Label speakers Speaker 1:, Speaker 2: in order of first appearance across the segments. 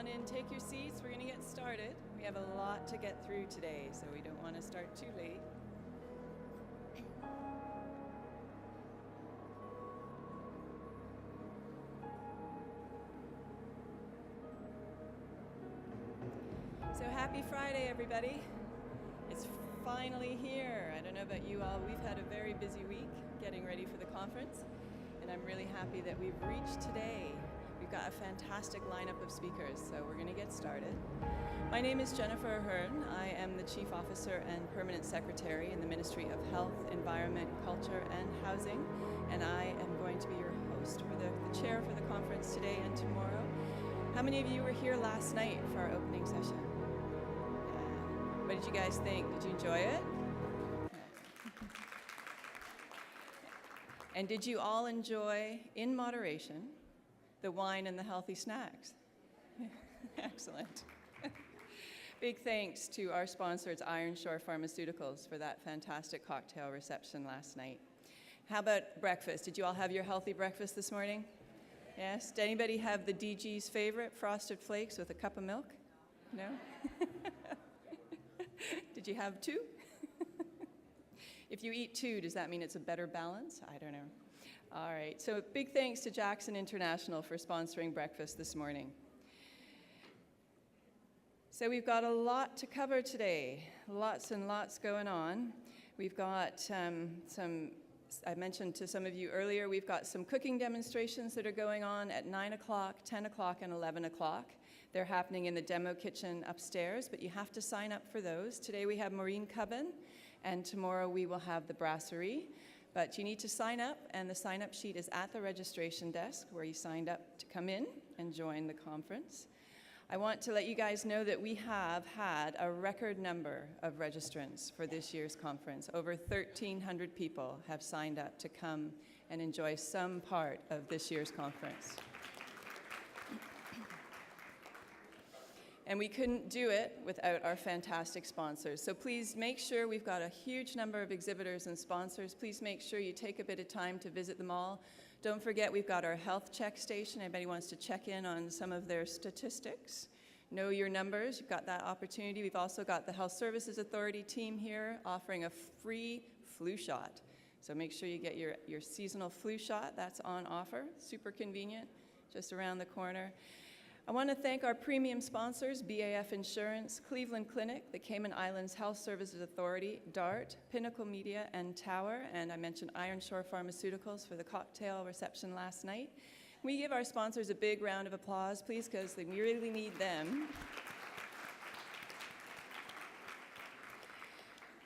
Speaker 1: on in, take your seats. We're going to get started. We have a lot to get through today, so we don't want to start too late. So happy Friday, everybody. It's finally here. I don't know about you all. We've had a very busy week getting ready for the conference, and I'm really happy that we've reached today. We've got a fantastic lineup of speakers, so we're going to get started. My name is Jennifer Ahern. I am the Chief Officer and Permanent Secretary in the Ministry of Health, Environment, Culture, and Housing, and I am going to be your host for the chair for the conference today and tomorrow. How many of you were here last night for our opening session? What did you guys think? Did you enjoy it? And did you all enjoy, in moderation, the wine and the healthy snacks? Excellent. Big thanks to our sponsors, Ironshore Pharmaceuticals, for that fantastic cocktail reception last night. How about breakfast? Did you all have your healthy breakfast this morning? Yes? Did anybody have the DG's favorite, Frosted Flakes with a cup of milk? No? Did you have two? If you eat two, does that mean it's a better balance? I don't know. All right, so big thanks to Jackson International for sponsoring breakfast this morning. So we've got a lot to cover today, lots and lots going on. We've got I mentioned to some of you earlier, we've got some cooking demonstrations that are going on at 9 o'clock, 10 o'clock, and 11 o'clock. They're happening in the demo kitchen upstairs, but you have to sign up for those. Today we have Maureen Coven, and tomorrow we will have the brasserie. But you need to sign up, and the sign-up sheet is at the registration desk where you signed up to come in and join the conference. I want to let you guys know that we have had a record number of registrants for this year's conference. Over 1,300 people have signed up to come and enjoy some part of this year's conference. And we couldn't do it without our fantastic sponsors. So please make sure, we've got a huge number of exhibitors and sponsors. Please make sure you take a bit of time to visit them all. Don't forget, we've got our health check station. Anybody wants to check in on some of their statistics? Know your numbers, you've got that opportunity. We've also got the Health Services Authority team here offering a free flu shot. So make sure you get your seasonal flu shot. That's on offer, super convenient, just around the corner. I want to thank our premium sponsors, BAF Insurance, Cleveland Clinic, the Cayman Islands Health Services Authority, DART, Pinnacle Media, and Tower, and I mentioned Ironshore Pharmaceuticals for the cocktail reception last night. We give our sponsors a big round of applause, please, because we really need them.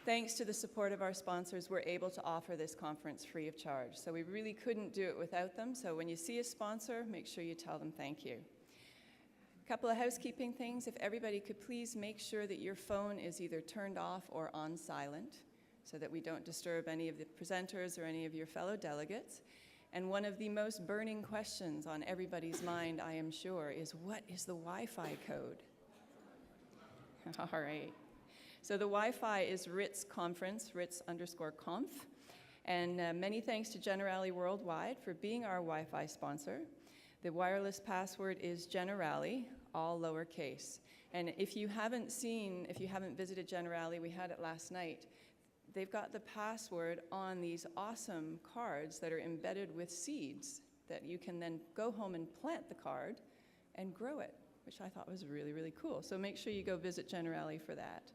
Speaker 1: Thanks to the support of our sponsors, we're able to offer this conference free of charge. So we really couldn't do it without them. So when you see a sponsor, make sure you tell them thank you. A couple of housekeeping things. If everybody could please make sure that your phone is either turned off or on silent so that we don't disturb any of the presenters or any of your fellow delegates. And one of the most burning questions on everybody's mind, I am sure, is what is the Wi-Fi code? All right. So the Wi-Fi is RITS Conference, RITS_conf. And many thanks to Generali Worldwide for being our Wi-Fi sponsor. The wireless password is Generali, all lowercase. And if you haven't visited Generali, we had it last night, they've got the password on these awesome cards that are embedded with seeds that you can then go home and plant the card and grow it, which I thought was really, really cool. So make sure you go visit Generali for that.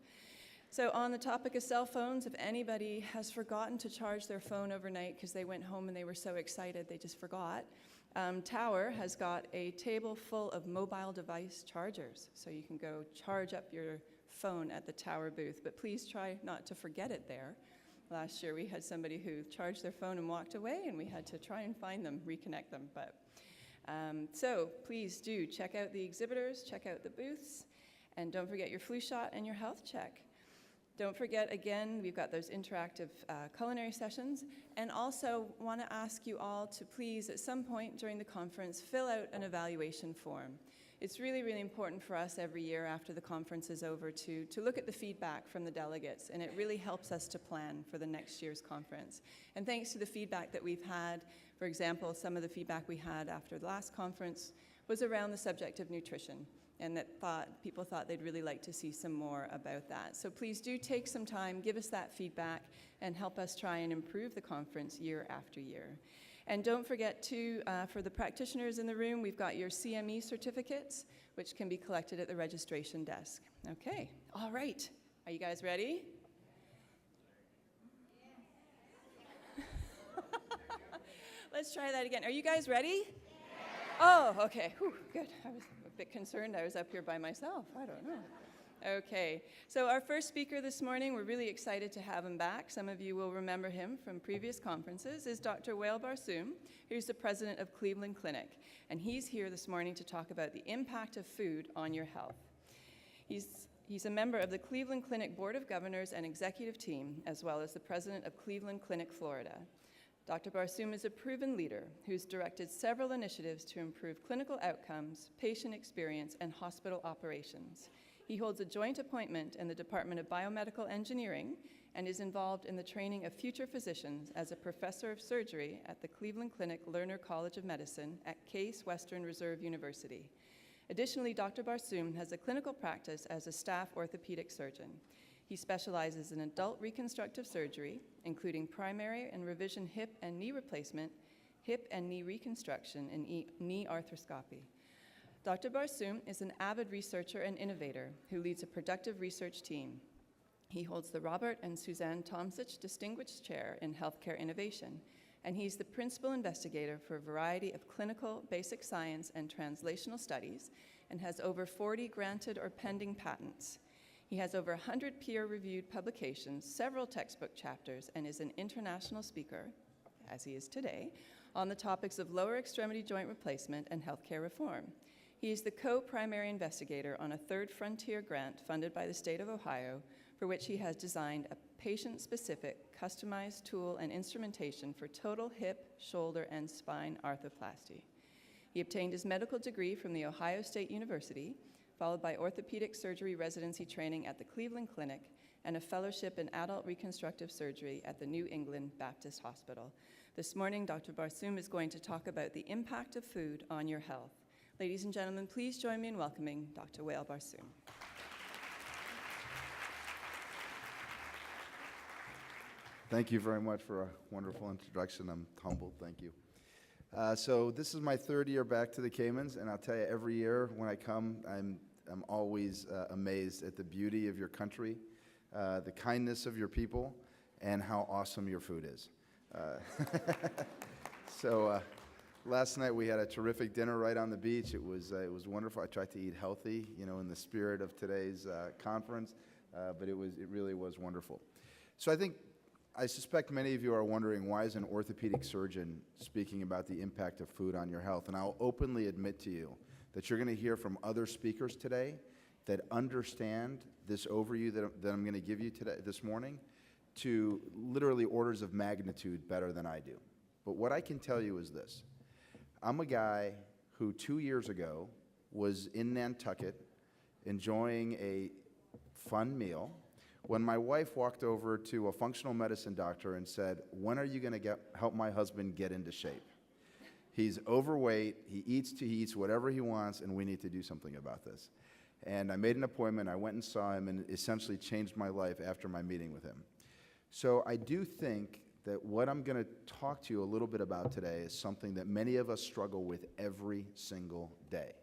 Speaker 1: So on the topic of cell phones, if anybody has forgotten to charge their phone overnight because they went home and they were so excited they just forgot, Tower has got a table full of mobile device chargers, so you can go charge up your phone at the Tower booth, but please try not to forget it there. Last year we had somebody who charged their phone and walked away, and we had to try and find them, reconnect them. But so please do check out the exhibitors, check out the booths, and don't forget your flu shot and your health check. Don't forget, again, we've got those interactive culinary sessions, and also want to ask you all to please, at some point during the conference, fill out an evaluation form. It's really, really important for us every year after the conference is over to look at the feedback from the delegates, and it really helps us to plan for the next year's conference. And thanks to the feedback that we've had, for example, some of the feedback we had after the last conference was around the subject of nutrition, and that people thought they'd really like to see some more about that. So please do take some time, give us that feedback, and help us try and improve the conference year after year. And don't forget to, for the practitioners in the room, we've got your CME certificates, which can be collected at the registration desk. Okay, all right. Are you guys ready? Let's try that again. Are you guys ready? Oh, okay. Whew, good. I was a bit concerned I was up here by myself. I don't know. Okay. So our first speaker this morning, we're really excited to have him back. Some of you will remember him from previous conferences, is Dr. Wael Barsoum, who's the president of Cleveland Clinic. And he's here this morning to talk about the impact of food on your health. He's a member of the Cleveland Clinic Board of Governors and executive team, as well as the president of Cleveland Clinic Florida. Dr. Barsoum is a proven leader who's directed several initiatives to improve clinical outcomes, patient experience, and hospital operations. He holds a joint appointment in the Department of Biomedical Engineering and is involved in the training of future physicians as a professor of surgery at the Cleveland Clinic Lerner College of Medicine at Case Western Reserve University. Additionally, Dr. Barsoum has a clinical practice as a staff orthopedic surgeon. He specializes in adult reconstructive surgery, including primary and revision hip and knee replacement, hip and knee reconstruction, and knee arthroscopy. Dr. Barsoum is an avid researcher and innovator who leads a productive research team. He holds the Robert and Suzanne Tomsich Distinguished Chair in Healthcare Innovation, and he's the principal investigator for a variety of clinical, basic science, and translational studies, and has over 40 granted or pending patents. He has over 100 peer-reviewed publications, several textbook chapters, and is an international speaker, as he is today, on the topics of lower extremity joint replacement and healthcare reform. He is the co-primary investigator on a Third Frontier grant funded by the state of Ohio, for which he has designed a patient-specific, customized tool and instrumentation for total hip, shoulder, and spine arthroplasty. He obtained his medical degree from The Ohio State University, followed by orthopedic surgery residency training at the Cleveland Clinic and a fellowship in adult reconstructive surgery at the New England Baptist Hospital. This morning, Dr. Barsoum is going to talk about the impact of food on your health. Ladies and gentlemen, please join me in welcoming Dr. Wael Barsoum.
Speaker 2: Thank you very much for a wonderful introduction. I'm humbled, thank you. So this is my third year back to the Caymans, and I'll tell you, every year when I come, I'm always amazed at the beauty of your country, the kindness of your people, and how awesome your food is. So last night we had a terrific dinner right on the beach. It was wonderful. I tried to eat healthy, in the spirit of today's conference, but it really was wonderful. So I suspect many of you are wondering, why is an orthopedic surgeon speaking about the impact of food on your health? And I'll openly admit to you that you're going to hear from other speakers today that understand this overview that I'm going to give you this morning to literally orders of magnitude better than I do. But what I can tell you is this. I'm a guy who 2 years ago was in Nantucket enjoying a fun meal when my wife walked over to a functional medicine doctor and said, "When are you going to help my husband get into shape? He's overweight, he eats whatever he wants, and we need to do something about this." And I made an appointment, I went and saw him, and essentially changed my life after my meeting with him. So I do think that what I'm going to talk to you a little bit about today is something that many of us struggle with every single day.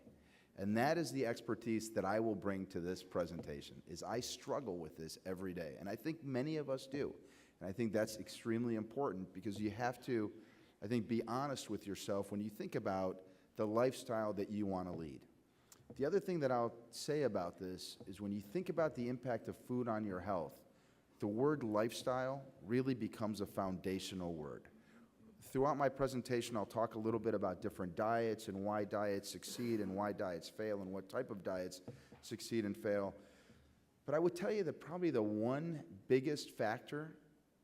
Speaker 2: And that is the expertise that I will bring to this presentation, is I struggle with this every day. And I think many of us do. And I think that's extremely important because you have to, be honest with yourself when you think about the lifestyle that you want to lead. The other thing that I'll say about this is when you think about the impact of food on your health, the word lifestyle really becomes a foundational word. Throughout my presentation, I'll talk a little bit about different diets and why diets succeed and why diets fail and what type of diets succeed and fail. But I would tell you that probably the one biggest factor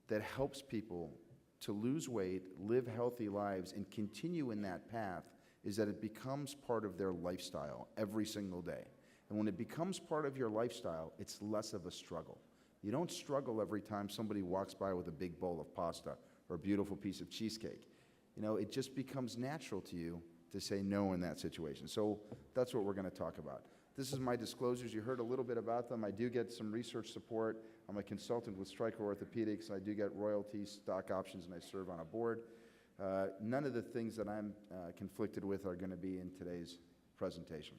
Speaker 2: that helps people to lose weight, live healthy lives, and continue in that path is that it becomes part of their lifestyle every single day. And when it becomes part of your lifestyle, it's less of a struggle. You don't struggle every time somebody walks by with a big bowl of pasta or a beautiful piece of cheesecake. It just becomes natural to you to say no in that situation. So that's what we're going to talk about. This is my disclosures. You heard a little bit about them. I do get some research support. I'm a consultant with Stryker Orthopedics. I do get royalties, stock options, and I serve on a board. None of the things that I'm conflicted with are going to be in today's presentation.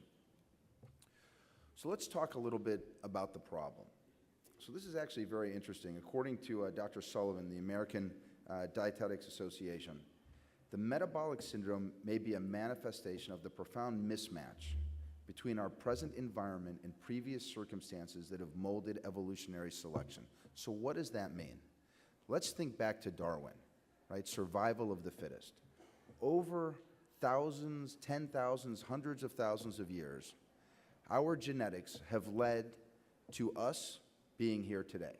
Speaker 2: So let's talk a little bit about the problem. So this is actually very interesting. According to Dr. Sullivan, the American Dietetics Association, the metabolic syndrome may be a manifestation of the profound mismatch between our present environment and previous circumstances that have molded evolutionary selection. So what does that mean? Let's think back to Darwin, right? Survival of the fittest. Over thousands, 10,000s, hundreds of thousands of years, our genetics have led to us being here today.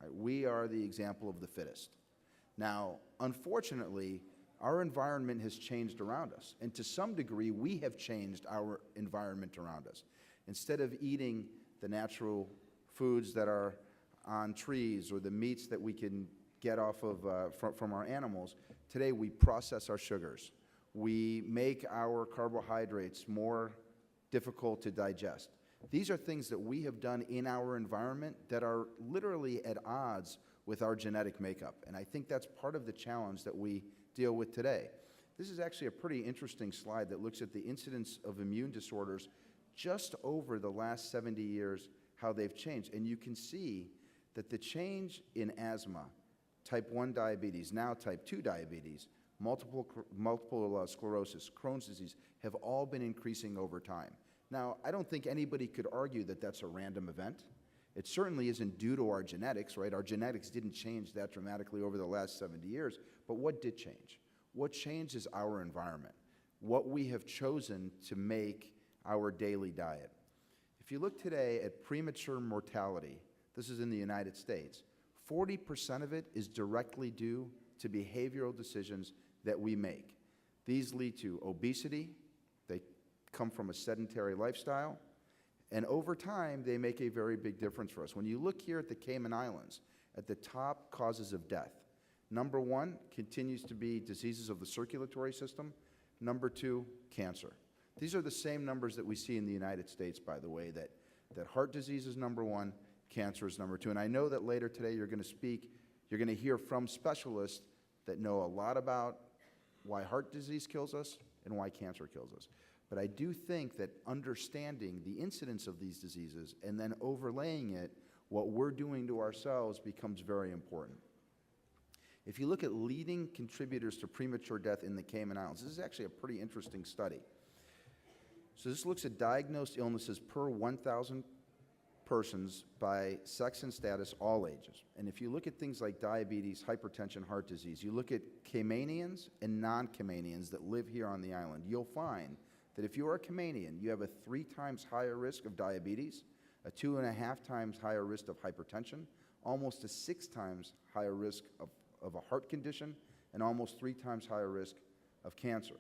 Speaker 2: Right? We are the example of the fittest. Now, unfortunately, our environment has changed around us, and to some degree, we have changed our environment around us. Instead of eating the natural foods that are on trees or the meats that we can get off of from our animals, today we process our sugars. We make our carbohydrates more difficult to digest. These are things that we have done in our environment that are literally at odds with our genetic makeup, and I think that's part of the challenge that we deal with today. This is actually a pretty interesting slide that looks at the incidence of immune disorders just over the last 70 years, how they've changed. And you can see that the change in asthma, type 1 diabetes, now type 2 diabetes, multiple sclerosis, Crohn's disease, have all been increasing over time. Now, I don't think anybody could argue that that's a random event. It certainly isn't due to our genetics, right? Our genetics didn't change that dramatically over the last 70 years, but what did change? What changed is our environment, what we have chosen to make our daily diet. If you look today at premature mortality, this is in the United States, 40% of it is directly due to behavioral decisions that we make. These lead to obesity, they come from a sedentary lifestyle, and over time, they make a very big difference for us. When you look here at the Cayman Islands, at the top causes of death, number 1 continues to be diseases of the circulatory system. Number 2, cancer. These are the same numbers that we see in the United States, by the way, that heart disease is number 1, cancer is number 2. And I know that later today you're going to hear from specialists that know a lot about why heart disease kills us and why cancer kills us. But I do think that understanding the incidence of these diseases and then overlaying it, what we're doing to ourselves becomes very important. If you look at leading contributors to premature death in the Cayman Islands, this is actually a pretty interesting study. So this looks at diagnosed illnesses per 1,000 persons by sex and status, all ages. And if you look at things like diabetes, hypertension, heart disease, you look at Caymanians and non-Caymanians that live here on the island, you'll find that if you are a Caymanian, you have a 3 times higher risk of diabetes, a 2.5 times higher risk of hypertension, almost a 6 times higher risk of a heart condition, and almost 3 times higher risk of cancer.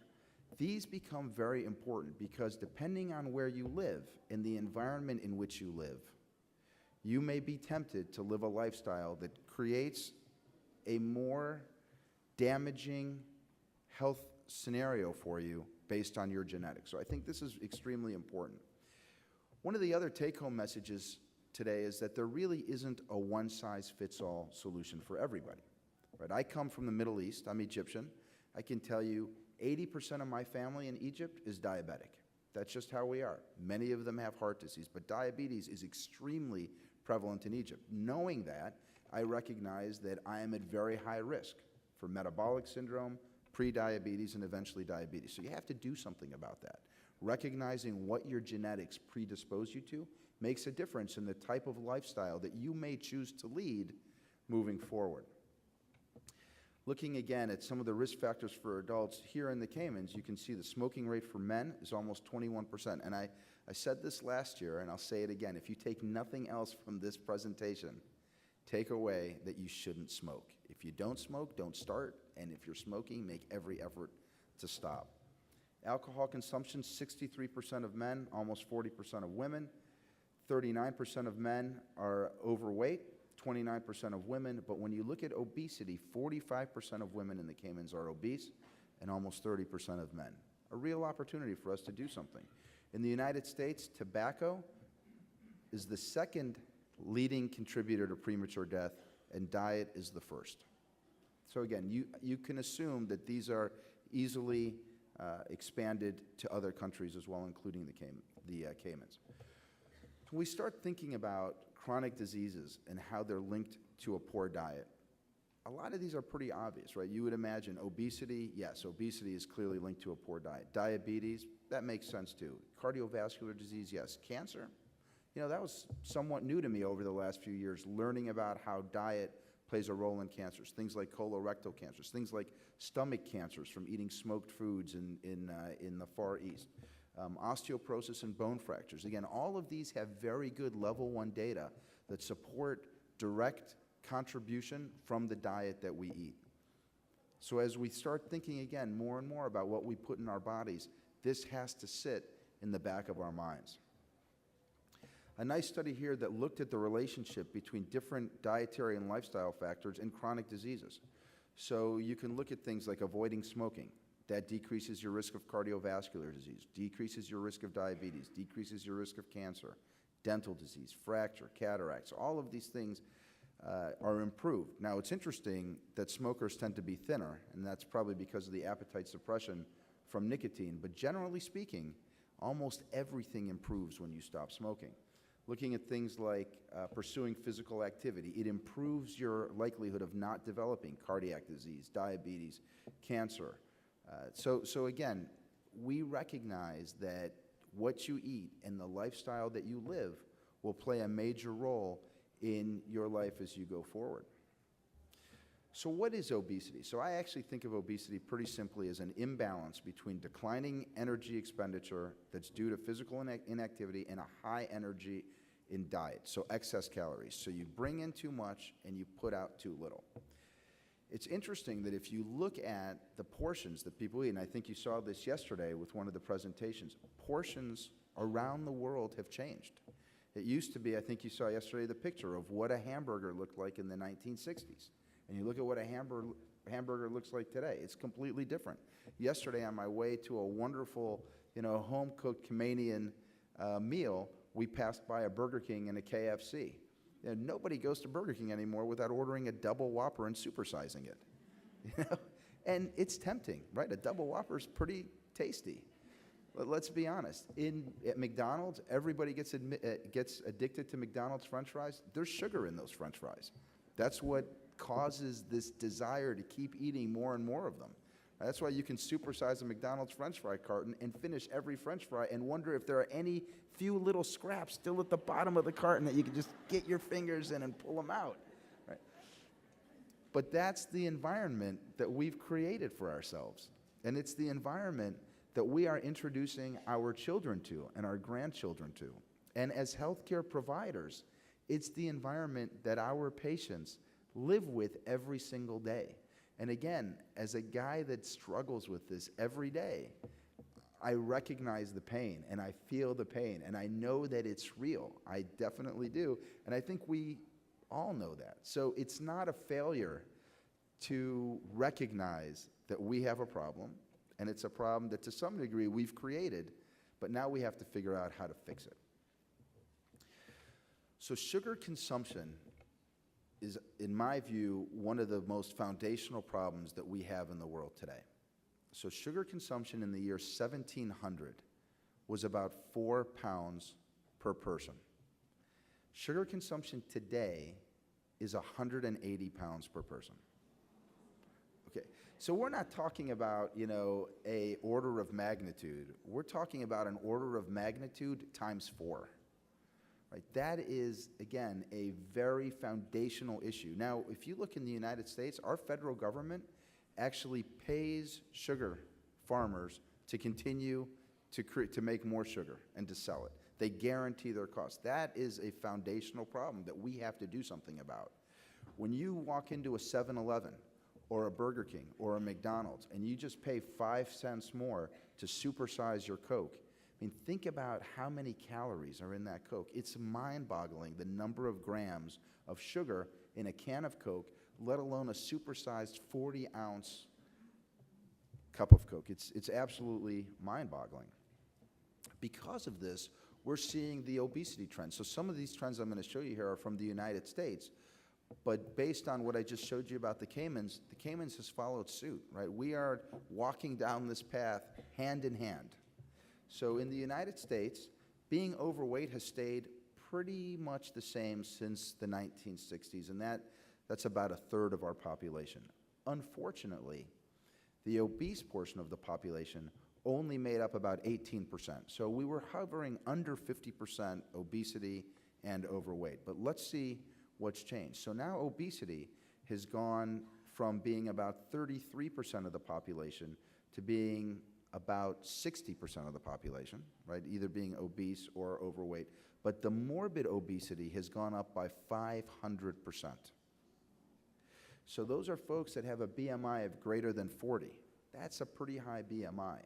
Speaker 2: These become very important because depending on where you live and the environment in which you live, you may be tempted to live a lifestyle that creates a more damaging health scenario for you based on your genetics. So I think this is extremely important. One of the other take-home messages today is that there really isn't a one-size-fits-all solution for everybody. Right? I come from the Middle East. I'm Egyptian. I can tell you 80% of my family in Egypt is diabetic. That's just how we are. Many of them have heart disease, but diabetes is extremely prevalent in Egypt. Knowing that, I recognize that I am at very high risk for metabolic syndrome, pre-diabetes, and eventually diabetes. So you have to do something about that. Recognizing what your genetics predispose you to makes a difference in the type of lifestyle that you may choose to lead moving forward. Looking again at some of the risk factors for adults here in the Caymans, you can see the smoking rate for men is almost 21%. And I said this last year, and I'll say it again. If you take nothing else from this presentation, take away that you shouldn't smoke. If you don't smoke, don't start. And if you're smoking, make every effort to stop. Alcohol consumption, 63% of men, almost 40% of women. 39% of men are overweight. 29% of women, but when you look at obesity, 45% of women in the Caymans are obese and almost 30% of men. a real opportunity for us to do something. In the United States, tobacco is the second leading contributor to premature death, and diet is the first. So again, you can assume that these are easily expanded to other countries as well, including the Caymans. When we start thinking about chronic diseases and how they're linked to a poor diet, a lot of these are pretty obvious, right? You would imagine obesity, yes, obesity is clearly linked to a poor diet. Diabetes, that makes sense too. Cardiovascular disease, yes. Cancer, that was somewhat new to me over the last few years, learning about how diet plays a role in cancers, things like colorectal cancers, things like stomach cancers from eating smoked foods in the Far East, osteoporosis and bone fractures. Again, all of these have very good level 1 data that support direct contribution from the diet that we eat. So as we start thinking again more and more about what we put in our bodies, this has to sit in the back of our minds. A nice study here that looked at the relationship between different dietary and lifestyle factors and chronic diseases. So you can look at things like avoiding smoking. That decreases your risk of cardiovascular disease, decreases your risk of diabetes, decreases your risk of cancer, dental disease, fracture, cataracts. All of these things are improved. Now, it's interesting that smokers tend to be thinner, and that's probably because of the appetite suppression from nicotine. But generally speaking, almost everything improves when you stop smoking. Looking at things like pursuing physical activity, it improves your likelihood of not developing cardiac disease, diabetes, cancer. So again, we recognize that what you eat and the lifestyle that you live will play a major role in your life as you go forward. So what is obesity? So I actually think of obesity pretty simply as an imbalance between declining energy expenditure that's due to physical inactivity and a high energy in diet, so excess calories. So you bring in too much and you put out too little. It's interesting that if you look at the portions that people eat, and I think you saw this yesterday with one of the presentations, portions around the world have changed. It used to be, I think you saw yesterday, the picture of what a hamburger looked like in the 1960s. And you look at what a hamburger looks like today. It's completely different. Yesterday, on my way to a wonderful, home-cooked Caymanian meal, we passed by a Burger King and a KFC. Nobody goes to Burger King anymore without ordering a double Whopper and supersizing it. And it's tempting, right? A double Whopper is pretty tasty. But let's be honest. At McDonald's, everybody gets addicted to McDonald's French fries. There's sugar in those French fries. That's what causes this desire to keep eating more and more of them. That's why you can supersize a McDonald's French fry carton and finish every French fry and wonder if there are any few little scraps still at the bottom of the carton that you can just get your fingers in and pull them out. Right? But that's the environment that we've created for ourselves. And it's the environment that we are introducing our children to and our grandchildren to. And as healthcare providers, it's the environment that our patients live with every single day. And again, as a guy that struggles with this every day, I recognize the pain and I feel the pain and I know that it's real. I definitely do. And I think we all know that. So it's not a failure to recognize that we have a problem, and it's a problem that to some degree we've created, but now we have to figure out how to fix it. So sugar consumption is, in my view, one of the most foundational problems that we have in the world today. So sugar consumption in the year 1700 was about 4 pounds per person. Sugar consumption today is 180 pounds per person. Okay, so we're not talking about, a order of magnitude. We're talking about an order of magnitude times 4. Right? That is, again, a very foundational issue. Now, if you look in the United States, our federal government actually pays sugar farmers to continue to make more sugar and to sell it. They guarantee their costs. That is a foundational problem that we have to do something about. When you walk into a 7-Eleven or a Burger King or a McDonald's and you just pay 5 cents more to supersize your Coke, think about how many calories are in that Coke. It's mind-boggling the number of grams of sugar in a can of Coke, let alone a supersized 40-ounce cup of Coke. It's absolutely mind-boggling. Because of this, we're seeing the obesity trends. So some of these trends I'm going to show you here are from the United States, but based on what I just showed you about the Caymans has followed suit, right? We are walking down this path hand in hand. So in the United States, being overweight has stayed pretty much the same since the 1960s, and that's about a third of our population. Unfortunately, the obese portion of the population only made up about 18%. So we were hovering under 50% obesity and overweight. But let's see what's changed. So now obesity has gone from being about 33% of the population to being about 60% of the population, right? Either being obese or overweight. But the morbid obesity has gone up by 500%. So those are folks that have a BMI of greater than 40. That's a pretty high BMI.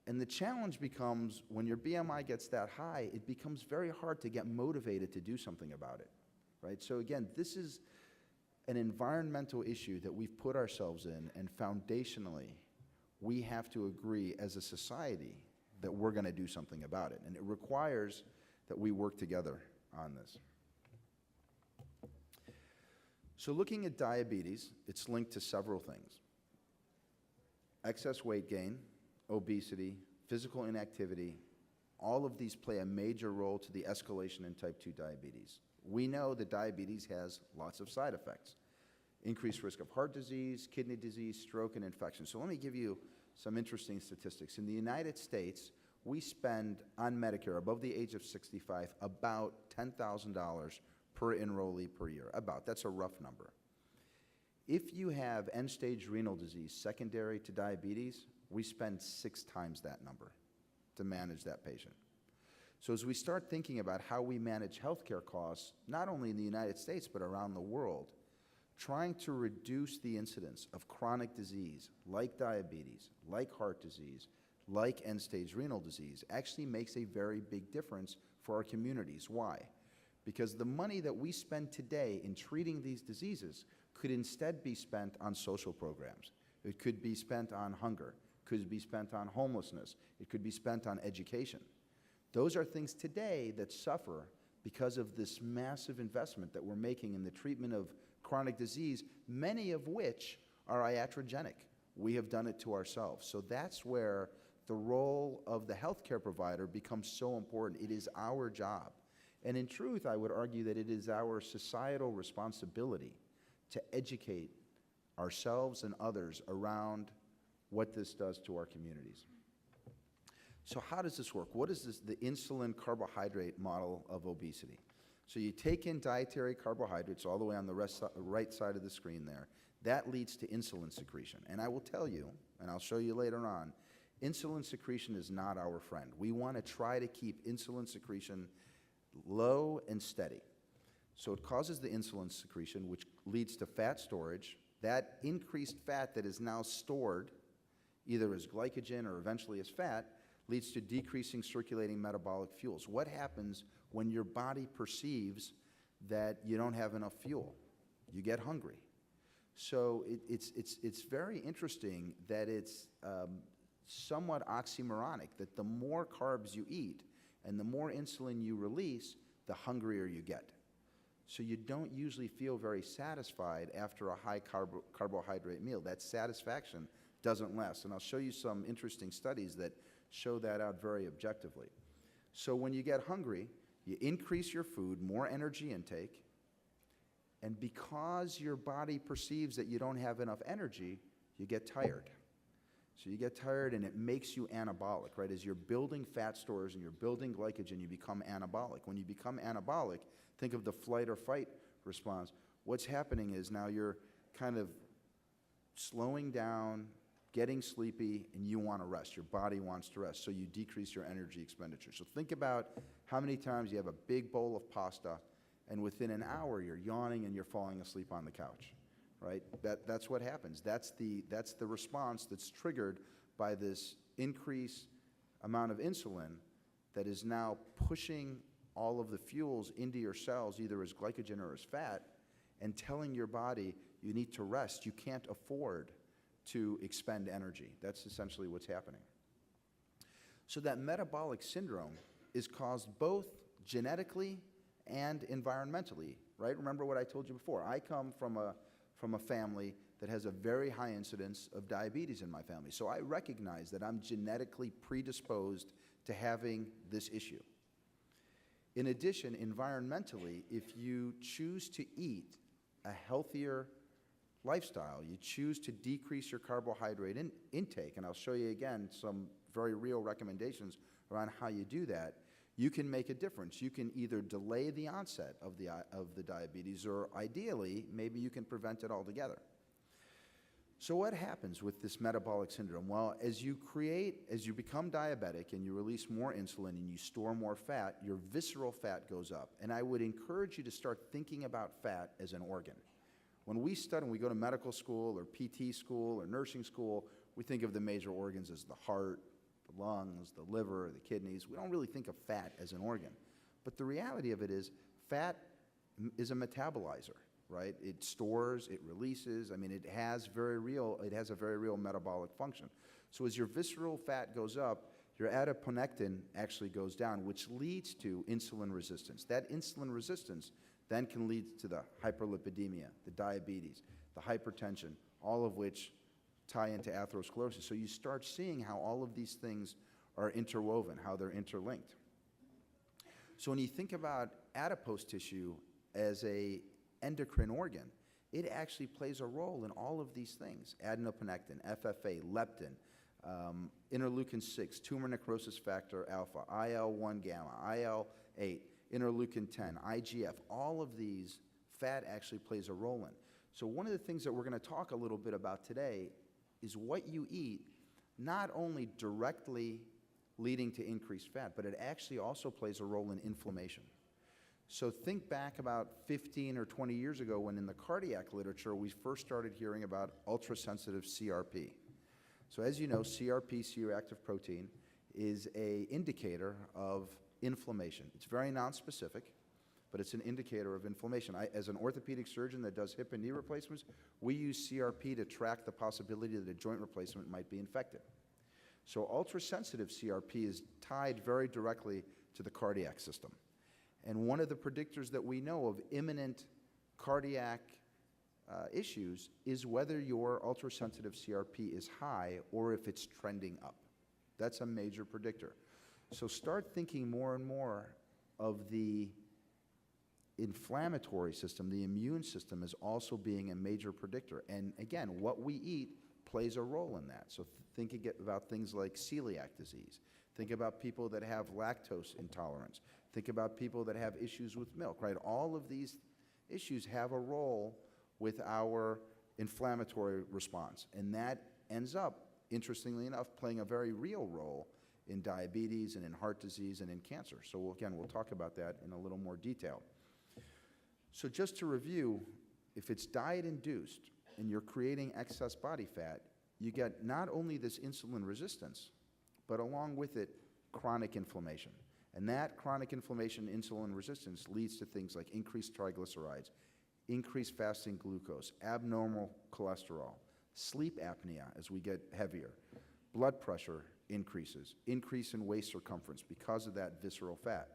Speaker 2: And the challenge becomes, when your BMI gets that high, it becomes very hard to get motivated to do something about it, right? So again, this is an environmental issue that we've put ourselves in, and foundationally, we have to agree as a society that we're going to do something about it. And it requires that we work together on this. So looking at diabetes, it's linked to several things. Excess weight gain, obesity, physical inactivity, all of these play a major role to the escalation in type 2 diabetes. We know that diabetes has lots of side effects. Increased risk of heart disease, kidney disease, stroke, and infection. So let me give you some interesting statistics. In the United States, we spend on Medicare, above the age of 65, about $10,000 per enrollee per year. About, that's a rough number. If you have end-stage renal disease secondary to diabetes, we spend 6 times that number to manage that patient. So as we start thinking about how we manage healthcare costs, not only in the United States, but around the world, trying to reduce the incidence of chronic disease like diabetes, like heart disease, like end-stage renal disease actually makes a very big difference for our communities. Why? Because the money that we spend today in treating these diseases could instead be spent on social programs. It could be spent on hunger, could be spent on homelessness, it could be spent on education. Those are things today that suffer because of this massive investment that we're making in the treatment of chronic disease, many of which are iatrogenic. We have done it to ourselves. So that's where the role of the healthcare provider becomes so important. It is our job. And in truth, I would argue that it is our societal responsibility to educate ourselves and others around what this does to our communities. So how does this work? What is this, the insulin carbohydrate model of obesity? So you take in dietary carbohydrates all the way on the right side of the screen there. That leads to insulin secretion. And I will tell you, and I'll show you later on, insulin secretion is not our friend. We want to try to keep insulin secretion low and steady. So it causes the insulin secretion, which leads to fat storage. That increased fat that is now stored, either as glycogen or eventually as fat, leads to decreasing circulating metabolic fuels. What happens when your body perceives that you don't have enough fuel? You get hungry. So it's very interesting that it's somewhat oxymoronic, that the more carbs you eat and the more insulin you release, the hungrier you get. So you don't usually feel very satisfied after a high carbohydrate meal. That satisfaction doesn't last. And I'll show you some interesting studies that show that out very objectively. So when you get hungry, you increase your food, more energy intake, and because your body perceives that you don't have enough energy, you get tired. So you get tired and it makes you anabolic, right? As you're building fat stores and you're building glycogen, you become anabolic. When you become anabolic, think of the flight or fight response. What's happening is now you're kind of slowing down, getting sleepy, and you want to rest. Your body wants to rest, so you decrease your energy expenditure. So think about how many times you have a big bowl of pasta, and within an hour you're yawning and you're falling asleep on the couch, right? That's what happens. That's the response that's triggered by this increased amount of insulin that is now pushing all of the fuels into your cells, either as glycogen or as fat, and telling your body you need to rest. You can't afford to expend energy. That's essentially what's happening. So that metabolic syndrome is caused both genetically and environmentally, right? Remember what I told you before. I come from a family that has a very high incidence of diabetes in my family. So I recognize that I'm genetically predisposed to having this issue. In addition, environmentally, if you choose to eat a healthier lifestyle, you choose to decrease your carbohydrate intake, and I'll show you again some very real recommendations around how you do that, you can make a difference. You can either delay the onset of the diabetes, or ideally, maybe you can prevent it altogether. So what happens with this metabolic syndrome? Well, as you become diabetic and you release more insulin and you store more fat, your visceral fat goes up. And I would encourage you to start thinking about fat as an organ. When we study, when we go to medical school or PT school or nursing school, we think of the major organs as the heart, the lungs, the liver, the kidneys. We don't really think of fat as an organ. But the reality of it is fat is a metabolizer. Right? It stores, it releases. I mean, it has a very real metabolic function. So as your visceral fat goes up, your adiponectin actually goes down, which leads to insulin resistance. That insulin resistance then can lead to the hyperlipidemia, the diabetes, the hypertension, all of which tie into atherosclerosis. So you start seeing how all of these things are interwoven, how they're interlinked. So when you think about adipose tissue as a endocrine organ, it actually plays a role in all of these things: adenopathin, FFA, leptin, interleukin-6, tumor necrosis factor alpha, IL-1 gamma, IL-8, interleukin-10, IGF. All of these, fat actually plays a role in. So one of the things that we're going to talk a little bit about today is what you eat, not only directly leading to increased fat, but it actually also plays a role in inflammation. So think back about 15 or 20 years ago when in the cardiac literature we first started hearing about ultrasensitive CRP. So as you know, CRP, C-reactive protein, is an indicator of inflammation. It's very nonspecific, but it's an indicator of inflammation. As an orthopedic surgeon that does hip and knee replacements, we use CRP to track the possibility that a joint replacement might be infected. So ultrasensitive CRP is tied very directly to the cardiac system. And one of the predictors that we know of imminent cardiac issues is whether your ultrasensitive CRP is high or if it's trending up. That's a major predictor. So start thinking more and more of the inflammatory system, the immune system, as also being a major predictor. And again, what we eat plays a role in that. So think about things like celiac disease. Think about people that have lactose intolerance. Think about people that have issues with milk, right? All of these issues have a role with our inflammatory response. And that ends up, interestingly enough, playing a very real role in diabetes and in heart disease and in cancer. So again, we'll talk about that in a little more detail. So just to review, if it's diet-induced and you're creating excess body fat, you get not only this insulin resistance, but along with it, chronic inflammation. And that chronic inflammation, insulin resistance, leads to things like increased triglycerides, increased fasting glucose, abnormal cholesterol, sleep apnea as we get heavier, blood pressure increases, increase in waist circumference because of that visceral fat.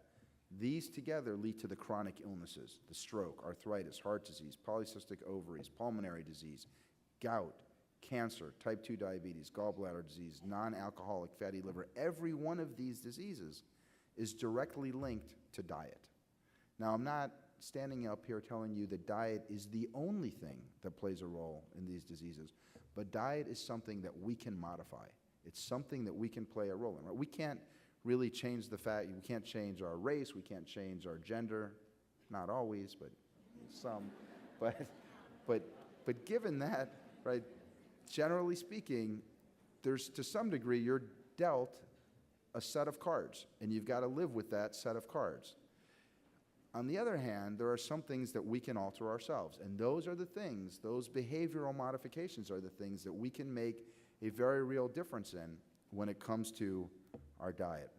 Speaker 2: These together lead to the chronic illnesses: the stroke, arthritis, heart disease, polycystic ovaries, pulmonary disease, gout, cancer, type 2 diabetes, gallbladder disease, non-alcoholic fatty liver. Every one of these diseases is directly linked to diet. Now, I'm not standing up here telling you that diet is the only thing that plays a role in these diseases, but diet is something that we can modify. It's something that we can play a role in. Right? We can't really change the fact, we can't change our race, we can't change our gender, not always, but some. But given that, right, generally speaking, there's, to some degree, you're dealt a set of cards, and you've got to live with that set of cards. On the other hand, there are some things that we can alter ourselves, and those are the things, those behavioral modifications are the things that we can make a very real difference in when it comes to our diet.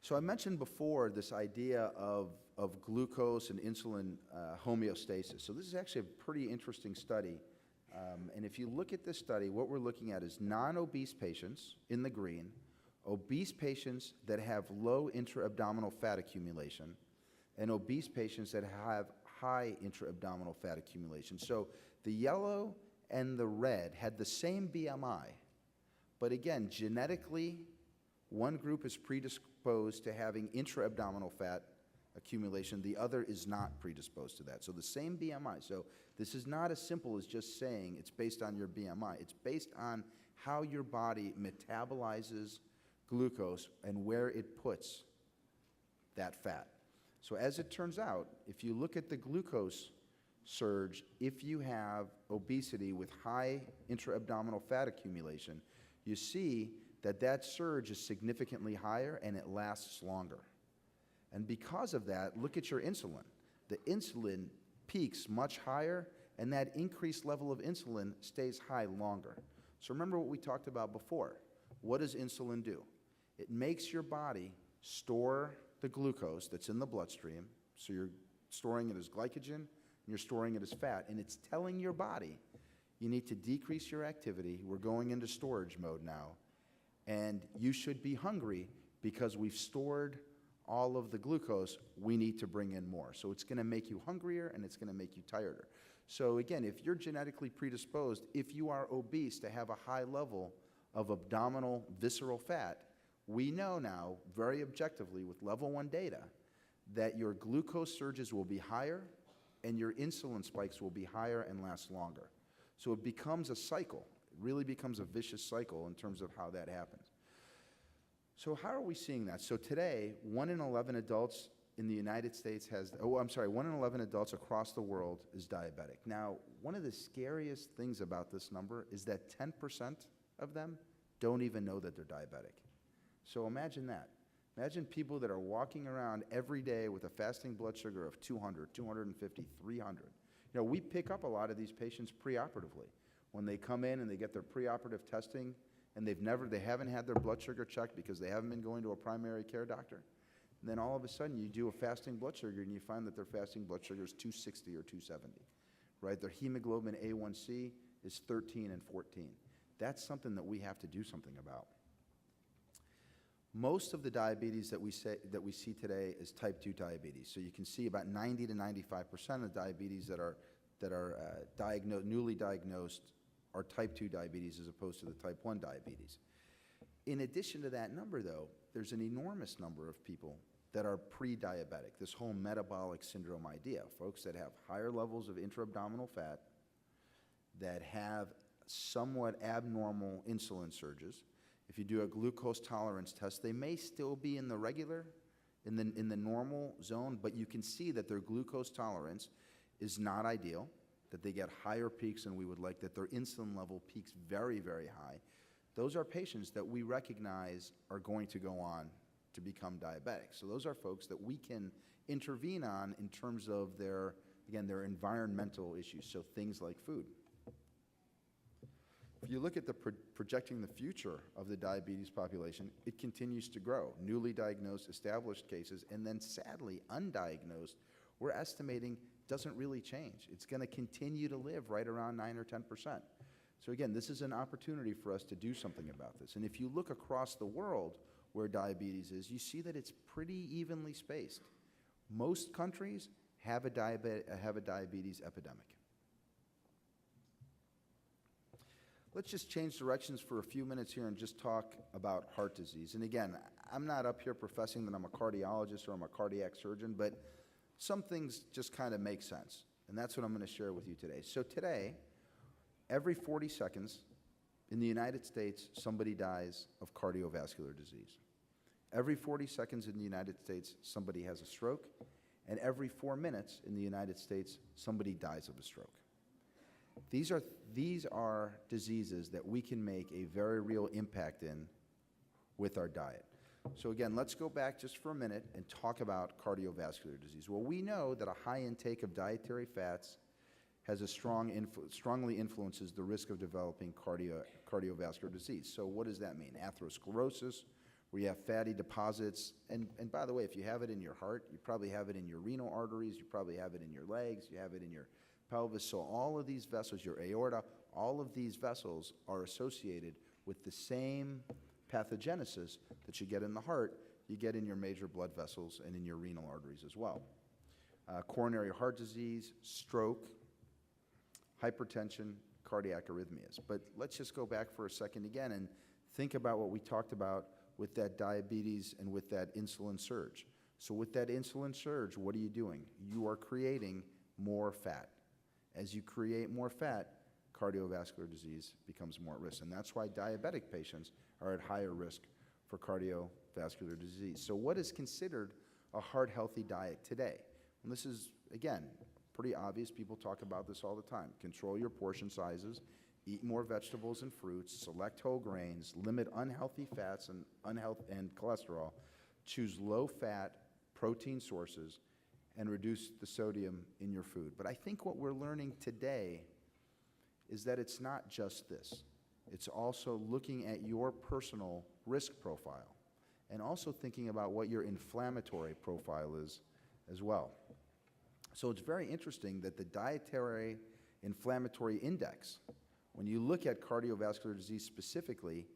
Speaker 2: So I mentioned before this idea of glucose and insulin homeostasis. So this is actually a pretty interesting study And if you look at this study, what we're looking at is non-obese patients in the green, obese patients that have low intra-abdominal fat accumulation, and obese patients that have high intra-abdominal fat accumulation. So the yellow and the red had the same BMI, but again, genetically, one group is predisposed to having intra-abdominal fat accumulation, the other is not predisposed to that. So the same BMI. So this is not as simple as just saying it's based on your BMI. It's based on how your body metabolizes glucose and where it puts that fat. So as it turns out, if you look at the glucose surge, if you have obesity with high intra-abdominal fat accumulation, you see that that surge is significantly higher and it lasts longer. And because of that, look at your insulin. The insulin peaks much higher, and that increased level of insulin stays high longer. So remember what we talked about before. What does insulin do? It makes your body store the glucose that's in the bloodstream, so you're storing it as glycogen, and you're storing it as fat, and it's telling your body, you need to decrease your activity, we're going into storage mode now, and you should be hungry because we've stored all of the glucose, we need to bring in more. So it's going to make you hungrier and it's going to make you tireder. So again, if you're genetically predisposed, if you are obese to have a high level of abdominal visceral fat, we know now very objectively with level 1 data that your glucose surges will be higher and your insulin spikes will be higher and last longer. So it becomes a cycle. It really becomes a vicious cycle in terms of how that happens. So how are we seeing that? So today, 1 in 11 adults in the United States 1 in 11 adults across the world is diabetic. Now, one of the scariest things about this number is that 10% of them don't even know that they're diabetic. So imagine that. Imagine people that are walking around every day with a fasting blood sugar of 200, 250, 300. You know, we pick up a lot of these patients preoperatively. When they come in and they get their preoperative testing, and they haven't had their blood sugar checked because they haven't been going to a primary care doctor. And then all of a sudden you do a fasting blood sugar and you find that their fasting blood sugar is 260 or 270, right? Their hemoglobin A1C is 13 and 14. That's something that we have to do something about. Most of the diabetes that we see today is type 2 diabetes. So you can see about 90 to 95% of diabetes that are newly diagnosed are type 2 diabetes as opposed to the type 1 diabetes. In addition to that number, though, there's an enormous number of people that are pre-diabetic, this whole metabolic syndrome idea, folks that have higher levels of intra-abdominal fat, that have somewhat abnormal insulin surges. If you do a glucose tolerance test, they may still be in the regular, in the normal zone, but you can see that their glucose tolerance is not ideal, that they get higher peaks than we would like, that their insulin level peaks very, very high. Those are patients that we recognize are going to go on to become diabetic. So those are folks that we can intervene on in terms of their environmental issues, so things like food. If you look at projecting the future of the diabetes population, it continues to grow. Newly diagnosed, established cases, and then sadly undiagnosed, we're estimating doesn't really change. It's going to continue to live right around 9 or 10%. So again, this is an opportunity for us to do something about this. And if you look across the world where diabetes is, you see that it's pretty evenly spaced. Most countries have a diabetes epidemic. Let's just change directions for a few minutes here and just talk about heart disease. And again, I'm not up here professing that I'm a cardiologist or I'm a cardiac surgeon, but some things just kind of make sense, and that's what I'm going to share with you today. So today, every 40 seconds in the United States, somebody dies of cardiovascular disease. Every 40 seconds in the United States, somebody has a stroke, and every 4 minutes in the United States, somebody dies of a stroke. These are diseases that we can make a very real impact in with our diet. So again, let's go back just for a minute and talk about cardiovascular disease. Well, we know that a high intake of dietary fats has a strongly influences the risk of developing cardiovascular disease. So what does that mean? Atherosclerosis, where you have fatty deposits, and by the way, if you have it in your heart, you probably have it in your renal arteries, you probably have it in your legs, you have it in your pelvis. So all of these vessels, your aorta, all of these vessels are associated with the same pathogenesis that you get in the heart, you get in your major blood vessels and in your renal arteries as well. Coronary heart disease, stroke, hypertension, cardiac arrhythmias. But let's just go back for a second again and think about what we talked about with that diabetes and with that insulin surge. So with that insulin surge, what are you doing? You are creating more fat. As you create more fat, cardiovascular disease becomes more at risk. And that's why diabetic patients are at higher risk for cardiovascular disease. So what is considered a heart-healthy diet today? And this is, again, pretty obvious. People talk about this all the time. Control your portion sizes, eat more vegetables and fruits, select whole grains, limit unhealthy fats and cholesterol, choose low-fat protein sources, and reduce the sodium in your food. But I think what we're learning today is that it's not just this. It's also looking at your personal risk profile and also thinking about what your inflammatory profile is as well. So it's very interesting that the dietary inflammatory index, when you look at cardiovascular disease specifically,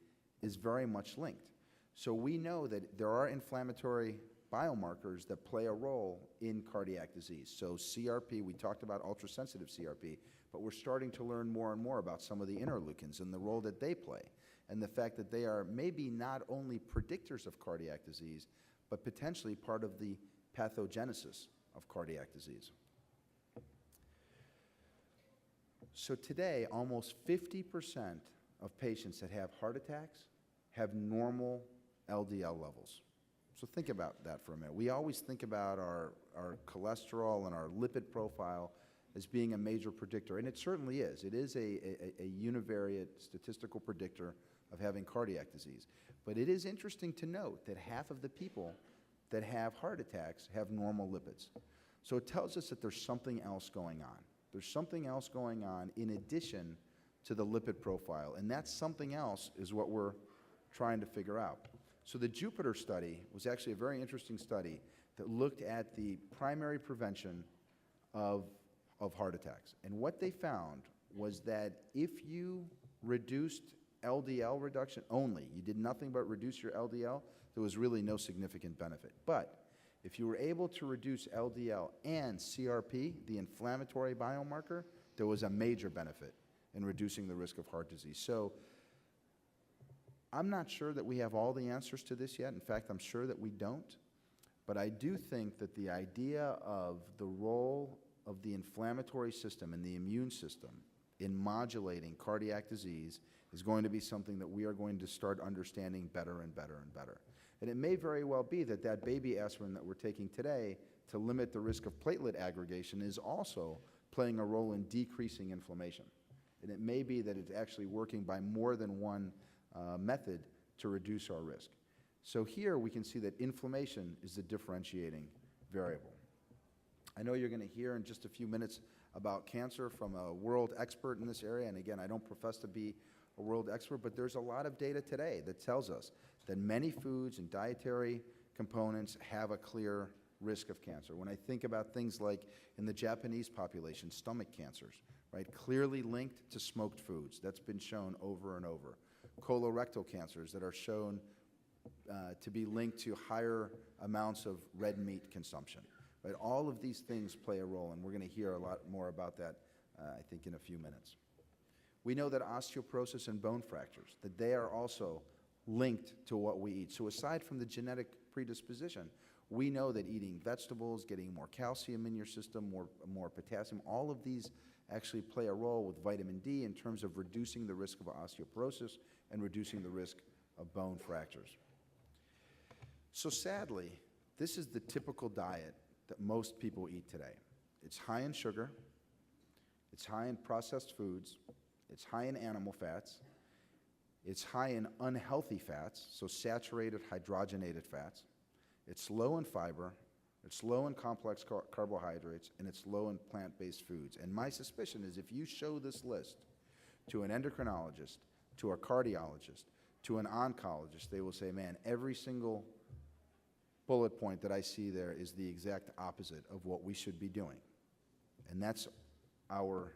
Speaker 2: is very much linked. So we know that there are inflammatory biomarkers that play a role in cardiac disease. So CRP, we talked about ultrasensitive CRP, but we're starting to learn more and more about some of the interleukins and the role that they play, and the fact that they are maybe not only predictors of cardiac disease, but potentially part of the pathogenesis of cardiac disease. So today, almost 50% of patients that have heart attacks have normal LDL levels. So think about that for a minute. We always think about our cholesterol and our lipid profile as being a major predictor, and it certainly is. It is a univariate statistical predictor of having cardiac disease. But it is interesting to note that half of the people that have heart attacks have normal lipids. So it tells us that there's something else going on. There's something else going on in addition to the lipid profile, and that something else is what we're trying to figure out. So the Jupiter study was actually a very interesting study that looked at the primary prevention of heart attacks. And what they found was that if you reduced LDL reduction only, you did nothing but reduce your LDL, there was really no significant benefit. But if you were able to reduce LDL and CRP, the inflammatory biomarker, there was a major benefit in reducing the risk of heart disease. So I'm not sure that we have all the answers to this yet. In fact, I'm sure that we don't. But I do think that the idea of the role of the inflammatory system and the immune system in modulating cardiac disease is going to be something that we are going to start understanding better and better and better. And it may very well be that that baby aspirin that we're taking today to limit the risk of platelet aggregation is also playing a role in decreasing inflammation. And it may be that it's actually working by more than one method to reduce our risk. So here we can see that inflammation is the differentiating variable. I know you're going to hear in just a few minutes about cancer from a world expert in this area, and again, I don't profess to be a world expert, but there's a lot of data today that tells us that many foods and dietary components have a clear risk of cancer. When I think about things like in the Japanese population, stomach cancers, right, clearly linked to smoked foods. That's been shown over and over. Colorectal cancers that are shown to be linked to higher amounts of red meat consumption. Right? All of these things play a role, and we're going to hear a lot more about that, I think, in a few minutes. We know that osteoporosis and bone fractures, that they are also linked to what we eat. So aside from the genetic predisposition, we know that eating vegetables, getting more calcium in your system, more potassium, all of these actually play a role with vitamin D in terms of reducing the risk of osteoporosis and reducing the risk of bone fractures. So sadly, this is the typical diet that most people eat today. It's high in sugar, it's high in processed foods, it's high in animal fats, it's high in unhealthy fats, so saturated hydrogenated fats, it's low in fiber, it's low in complex carbohydrates, and it's low in plant-based foods. And my suspicion is if you show this list to an endocrinologist, to a cardiologist, to an oncologist, they will say, man, every single bullet point that I see there is the exact opposite of what we should be doing. And that's our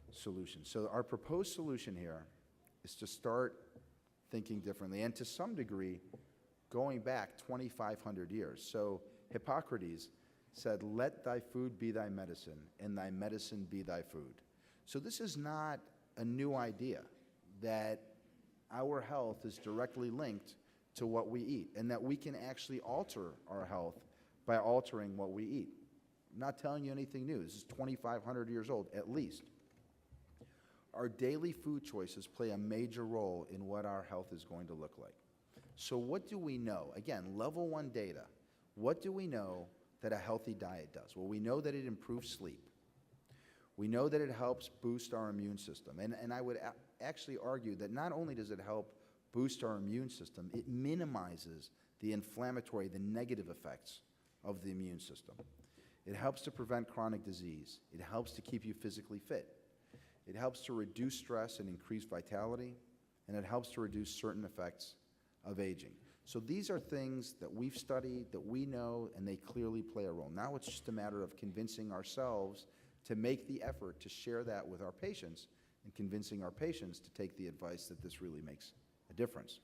Speaker 2: solution. So our proposed solution here is to start thinking differently, and to some degree, going back 2,500 years. So Hippocrates said, "Let thy food be thy medicine, and thy medicine be thy food." So this is not a new idea, that our health is directly linked to what we eat, and that we can actually alter our health by altering what we eat. I'm not telling you anything new. This is 2,500 years old, at least. Our daily food choices play a major role in what our health is going to look like. So what do we know? Again, level 1 data. What do we know that a healthy diet does? Well, we know that it improves sleep. We know that it helps boost our immune system. And I would actually argue that not only does it help boost our immune system, it minimizes the inflammatory, the negative effects of the immune system. It helps to prevent chronic disease. It helps to keep you physically fit. It helps to reduce stress and increase vitality, and it helps to reduce certain effects of aging. So these are things that we've studied, that we know, and they clearly play a role. Now it's just a matter of convincing ourselves to make the effort to share that with our patients, and convincing our patients to take the advice that this really makes a difference.